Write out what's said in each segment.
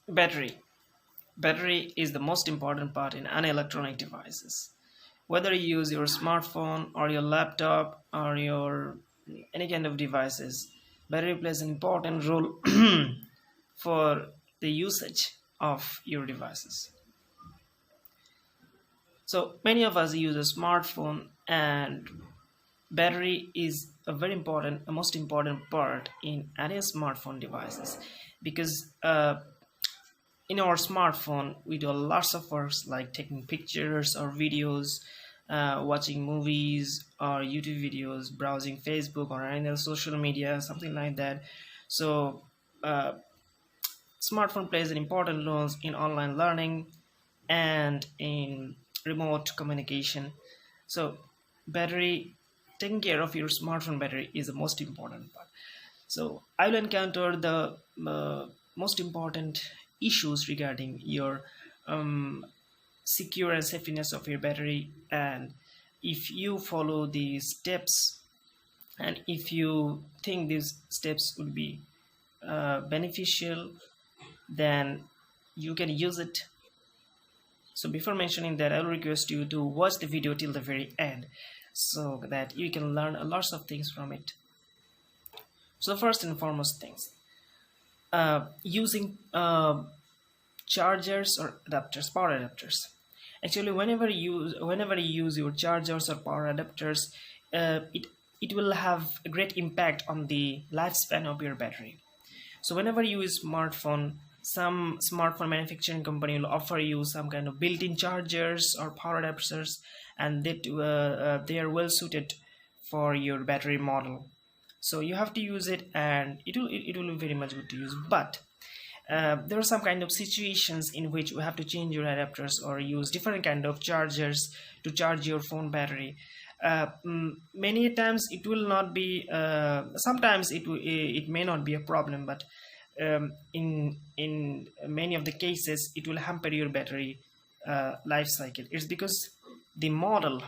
Battery. Battery is the most important part in any electronic devices. Whether you use your smartphone or your laptop or your any kind of devices, battery plays an important role for the usage of your devices. So many of us use a smartphone, and battery is a most important part in any smartphone devices because in our smartphone we do lots of works like taking pictures or videos, watching movies or YouTube videos, browsing Facebook or any other social media, something like that. So smartphone plays an important role in online learning and in remote communication. So battery, taking care of your smartphone battery is the most important part. So I will encounter the most important issues regarding your secure and safeness of your battery, and if you follow these steps and if you think these steps would be beneficial, then you can use it. So before mentioning that, I will request you to watch the video till the very end so that you can learn lots of things from it. So the first and foremost things, using chargers or adapters, power adapters. Actually, whenever you use your chargers or power adapters, it will have a great impact on the lifespan of your battery. So whenever you use smartphone, some smartphone manufacturing company will offer you some kind of built-in chargers or power adapters, and that they are well suited for your battery model. So you have to use it, and it will be very much good to use. But there are some kind of situations in which you have to change your adapters or use different kind of chargers to charge your phone battery. Many times it will not be. Sometimes it may not be a problem, but in many of the cases it will hamper your battery life cycle. It's because the model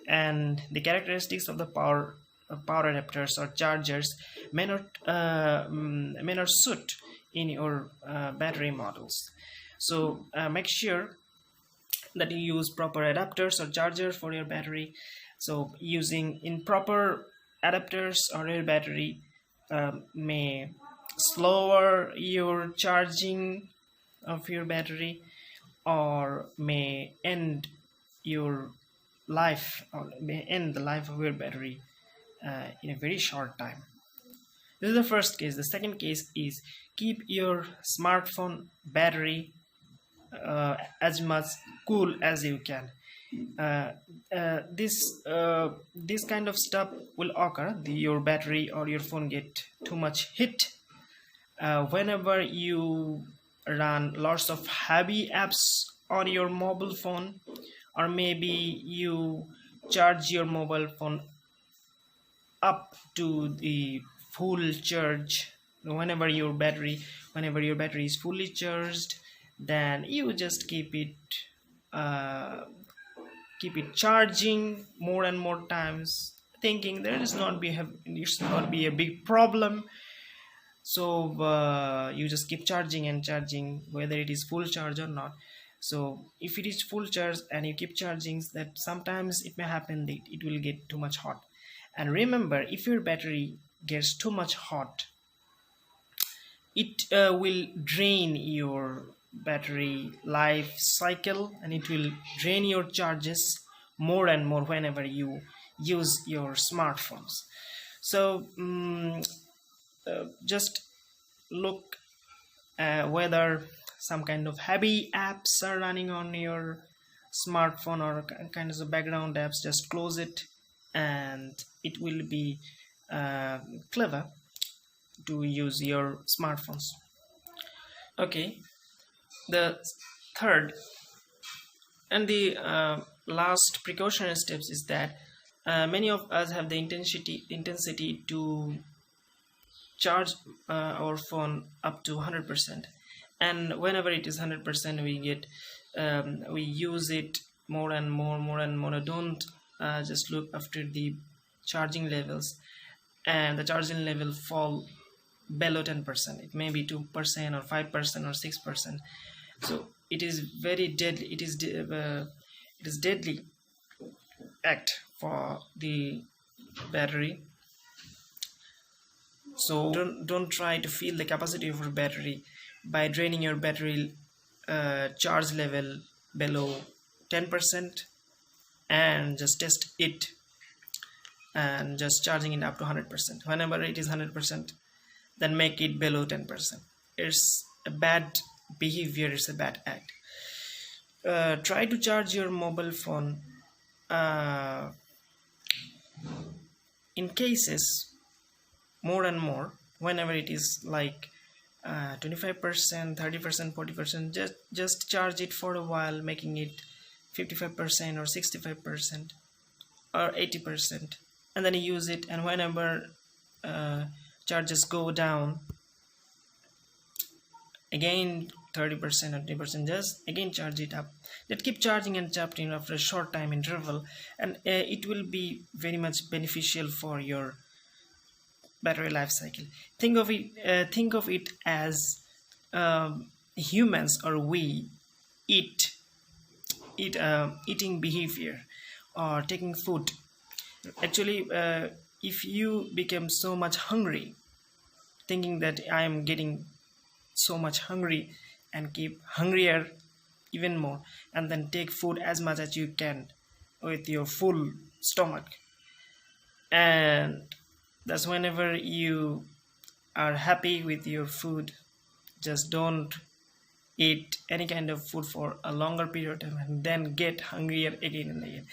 and the characteristics of the power adapters or chargers may not suit in your battery models. So make sure that you use proper adapters or chargers for your battery. So using improper adapters or your battery may slower your charging of your battery or may end your life or may end the life of your battery in a very short time. This is the first case. The second case is keep your smartphone battery as much cool as you can. This kind of stuff will occur. Your battery or your phone get too much heat whenever you run lots of heavy apps on your mobile phone, or maybe you charge your mobile phone up to the full charge. Whenever your battery is fully charged, then you just keep it charging more and more times, thinking it's not be a big problem. So you just keep charging and charging whether it is full charge or not. So if it is full charge and you keep charging, that sometimes it may happen that it will get too much hot. And remember, if your battery gets too much hot, it will drain your battery life cycle, and it will drain your charges more and more whenever you use your smartphones. So just look whether some kind of heavy apps are running on your smartphone or kind of background apps. Just close it, and it will be clever to use your smartphones. Okay, the third and the last precautionary steps is that many of us have the intensity to charge our phone up to 100%, and whenever it is 100% we use it more and more. Don't just look after the charging levels, and the charging level fall below 10%. It may be 2% or 5% or 6%. So it is very deadly. It is deadly act for the battery. So don't try to fill the capacity of your battery by draining your battery charge level below 10%, and just test it and just charging it up to 100%. Whenever it is 100%, then make it below 10%. It's a bad behavior, it's a bad act. Try to charge your mobile phone in cases more and more whenever it is like 25%, 30%, 40%. Just charge it for a while, making it 55% or 65% or 80%, and then you use it. And whenever charges go down, again 30% or 20%, just again charge it up. That keep charging and charging after a short time interval, and it will be very much beneficial for your battery life cycle. Think of it as humans, or we eating behavior or taking food. Actually, if you become so much hungry, thinking that I am getting so much hungry, and keep hungrier even more, and then take food as much as you can with your full stomach, and that's whenever you are happy with your food, just don't eat any kind of food for a longer period of time and then get hungrier again and again.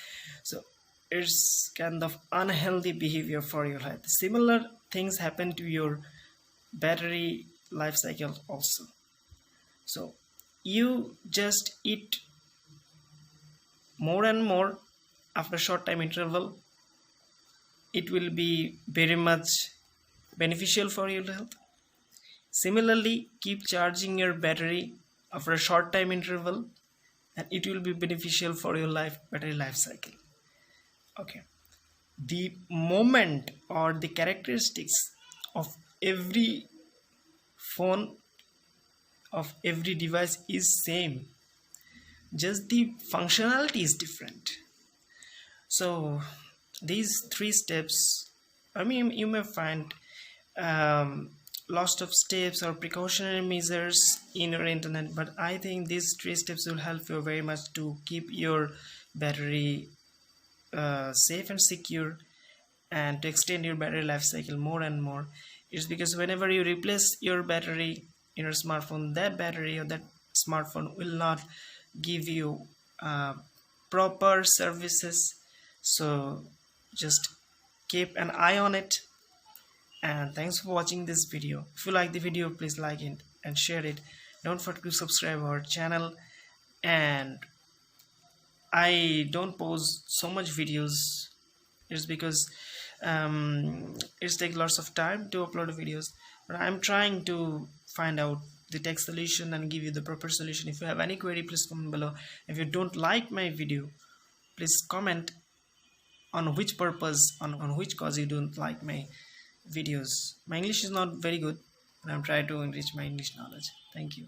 So it's kind of unhealthy behavior for your life. Similar things happen to your battery life cycle also. So you just eat more and more after a short time interval. It will be very much beneficial for your health. Similarly, keep charging your battery after a short time interval, and it will be beneficial for your battery life cycle. Okay, the moment or the characteristics of every phone, of every device is same, just the functionality is different. So these 3 steps, I mean, you may find lots of steps or precautionary measures in your internet, but I think these 3 steps will help you very much to keep your battery safe and secure, and to extend your battery life cycle more and more. It's because whenever you replace your battery in your smartphone, that battery or that smartphone will not give you proper services. So just keep an eye on it. And thanks for watching this video. If you like the video, please like it and share it. Don't forget to subscribe our channel. And I don't post so much videos. It's because it takes lots of time to upload videos, but I'm trying to find out the tech solution and give you the proper solution. If you have any query, please comment below. If you don't like my video, please comment on which purpose, on which cause you don't like my videos. My English is not very good, but I'm trying to enrich my English knowledge. Thank you.